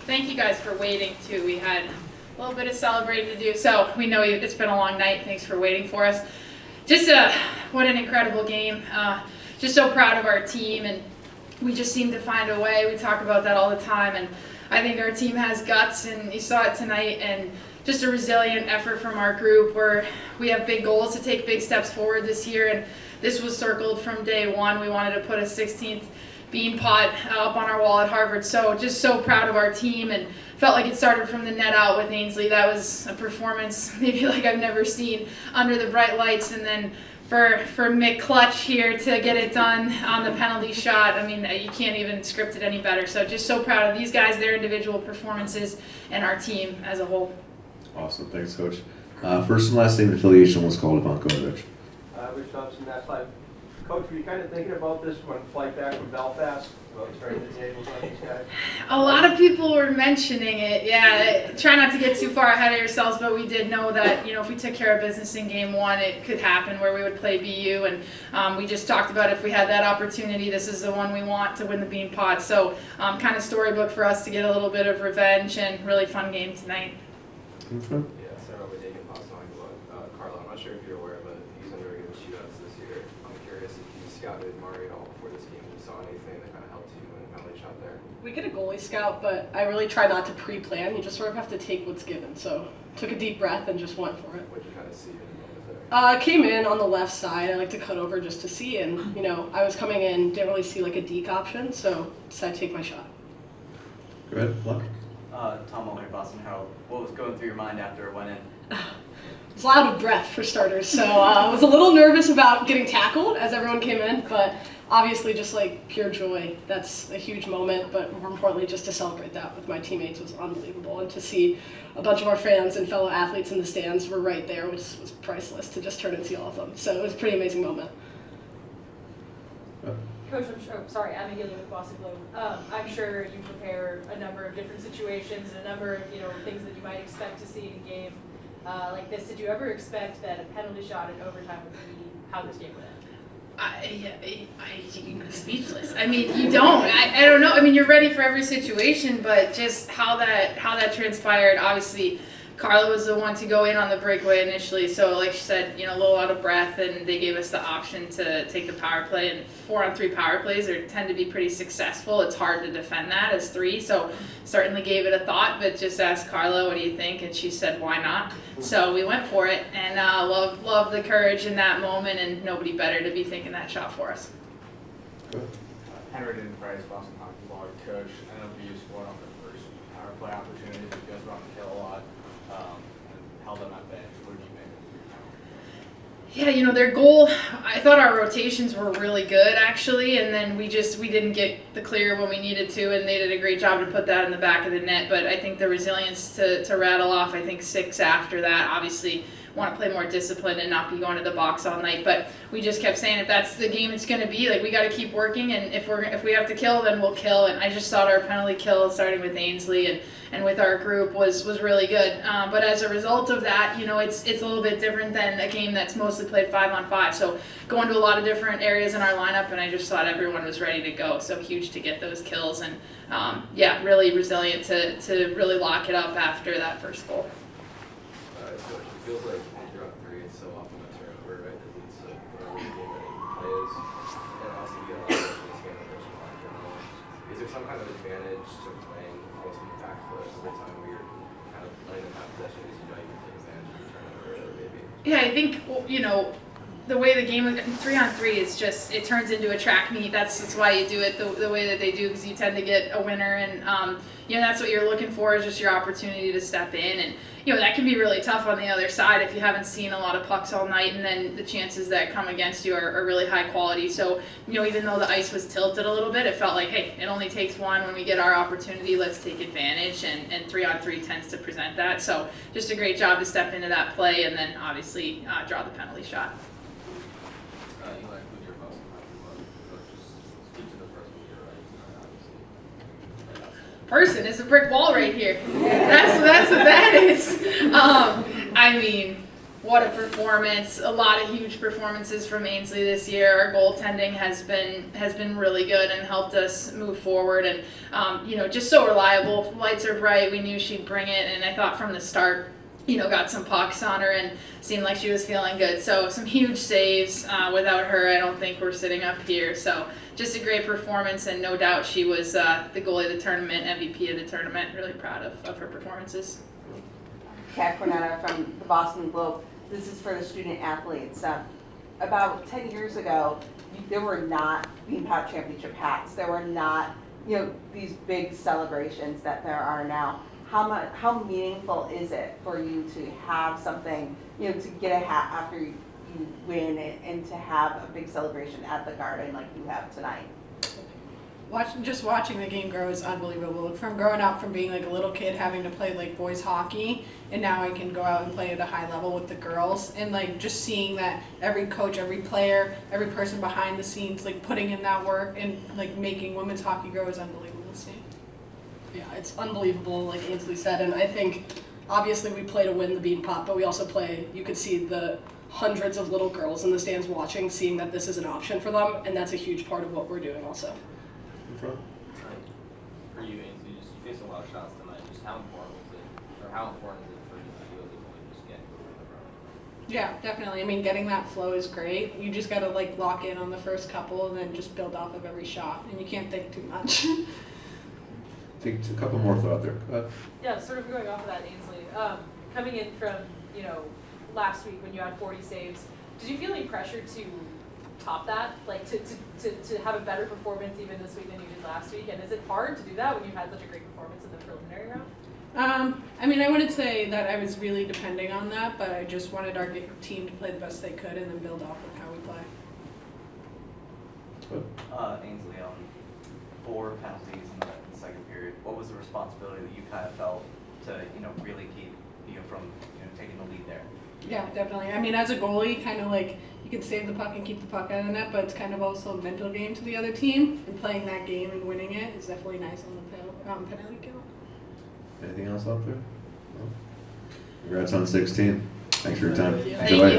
Thank you guys for waiting too. We had a little bit of celebrating to do, so we know it's been a long night. Thanks for waiting for us. Just what an incredible game. Just so proud of our team, and we just seem to find a way. We talk about that all the time, and I think our team has guts, and you saw it tonight, and just a resilient effort from our group where we have big goals to take big steps forward this year, and this was circled from day one. We wanted to put a 16th Beanpot up on our wall at Harvard, so just so proud of our team, and felt like it started from the net out with Ainsley. That was a performance maybe like I've never seen under the bright lights, and then for Mick Clutch here to get it done on the penalty shot. I mean, you can't even script it any better. So just so proud of these guys, their individual performances, and our team as a whole. Awesome, thanks, Coach. First and last name affiliation was called upon, Coach. Rich Thompson, Mass Live. Coach, were you kind of thinking about this when flight back from Belfast? About turning the tables on these guys? A lot of people were mentioning it. Yeah, try not to get too far ahead of yourselves, but we did know that, if we took care of business in game one, it could happen where we would play BU, and we just talked about if we had that opportunity, this is the one we want to win the Beanpot. So kind of storybook for us to get a little bit of revenge, and really fun game tonight. Okay. Yeah, Sarah, we're taking past talking about Carlo. I'm not sure if you're aware, but he's under regular shootouts this year. I'm curious if you scouted Mari at all before this game. If you saw anything that kind of helped you in the penalty shot there. We get a goalie scout, but I really try not to pre-plan. You just sort of have to take what's given. So took a deep breath and just went for it. What did you kind of see in the moment there? Came in on the left side. I like to cut over just to see, and I was coming in, didn't really see like a deke option, so decided to take my shot. Go ahead, left. Tom Muller, Boston Herald. What was going through your mind after it went in? I was out of breath for starters, so I was a little nervous about getting tackled as everyone came in, but obviously just like pure joy. That's a huge moment, but more importantly just to celebrate that with my teammates was unbelievable, and to see a bunch of our fans and fellow athletes in the stands were right there was priceless to just turn and see all of them. So it was a pretty amazing moment. Coach, I'm Abigail with Boston Globe. I'm sure you prepare a number of different situations and a number of things that you might expect to see in a game like this. Did you ever expect that a penalty shot in overtime would be how this game would end? I'm speechless. I mean, you don't. I don't know. I mean, you're ready for every situation, but just how that transpired. Obviously, Carla was the one to go in on the breakaway initially, so like she said, a little out of breath, and they gave us the option to take the power play. And 4-on-3 power plays tend to be pretty successful. It's hard to defend that as 3, so certainly gave it a thought, but just asked Carla, what do you think? And she said, why not? So we went for it, and love the courage in that moment, and nobody better to be thinking that shot for us. Henry Price, Boston Hockey Blog. Coach, I know BU scored on the first power play opportunity. You guys were on the kill a lot. And held them at bench. What did you make of your penalty? Yeah, their goal, I thought our rotations were really good actually, and then we didn't get the clear when we needed to, and they did a great job to put that in the back of the net. But I think the resilience to rattle off, I think 6 after that, obviously want to play more disciplined and not be going to the box all night. But we just kept saying, if that's the game it's going to be, like, we got to keep working, and if we have to kill, then we'll kill. And I just thought our penalty kill, starting with Ainsley and with our group, was really good. But as a result of that, it's a little bit different than a game that's mostly played 5-on-5. So going to a lot of different areas in our lineup, and I just thought everyone was ready to go. So huge to get those kills, and really resilient to really lock it up after that first goal. So it feels like when you're on 3, it's so often a turnover, right? That leads to whatever the game plays, and also you get a lot of this game that there's a lot of turnover. Is there some kind of advantage to playing almost impactful every time where you're kind of letting them have possession because you know you can take advantage of the turnover, or maybe? Yeah, I think the way the game 3-on-3 is just, it turns into a track meet. That's why you do it the way that they do, because you tend to get a winner, and that's what you're looking for, is just your opportunity to step in. And that can be really tough on the other side if you haven't seen a lot of pucks all night, and then the chances that come against you are really high quality. So even though the ice was tilted a little bit, it felt like, hey, it only takes one. When we get our opportunity, let's take advantage, and 3-on-3 tends to present that. So just a great job to step into that play, and then obviously draw the penalty shot. Eli, who's your Boston Hockey Blog? Just speak to the person you're right, obviously. Person is a brick wall right here. That's what that is. I mean, what a performance. A lot of huge performances from Ainsley this year. Our goaltending has been really good and helped us move forward, and just so reliable. Lights are bright. We knew she'd bring it, and I thought from the start, got some pucks on her and seemed like she was feeling good. So some huge saves. Without her, I don't think we're sitting up here. So just a great performance, and no doubt she was the goalie of the tournament, MVP of the tournament. Really proud of her performances. Kat Cornetta from the Boston Globe. This is for the student athletes. About 10 years ago, there were not Beanpot Championship hats. There were not, these big celebrations that there are now. How meaningful is it for you to have something, to get a hat after you win and to have a big celebration at the Garden like you have tonight? Watching the game grow is unbelievable. From growing up, from being like a little kid having to play like boys hockey, and now I can go out and play at a high level with the girls, and like just seeing that every coach, every player, every person behind the scenes like putting in that work and like making women's hockey grow is unbelievable to see. Yeah, it's unbelievable, like Ainsley said, and I think obviously we play to win the Beanpot, but we also play, you could see the hundreds of little girls in the stands watching, seeing that this is an option for them, and that's a huge part of what we're doing also. In front. For you, Ainsley, you faced a lot of shots tonight. Just how important was it, or how important is it for you to be able to just get over the road? Yeah, definitely. I mean, getting that flow is great. You just got to like lock in on the first couple and then just build off of every shot, and you can't think too much. Take a couple more thought there. Go ahead. Yeah, sort of going off of that, Ainsley. Coming in from, last week when you had 40 saves, did you feel any pressure to top that? Like to have a better performance even this week than you did last week? And is it hard to do that when you've had such a great performance in the preliminary round? I mean, I wouldn't say that I was really depending on that, but I just wanted our team to play the best they could and then build off of how we play. Ainsley, 4 penalties in the second period. What was the responsibility that you kind of felt to, really keep from taking the lead there? Yeah, definitely. I mean, as a goalie, kind of like you can save the puck and keep the puck out of the net, but it's kind of also a mental game to the other team. And playing that game and winning it is definitely nice on the penalty kill. Anything else out there? No? Congrats on 16. Thanks for your time. Thank Enjoy. you.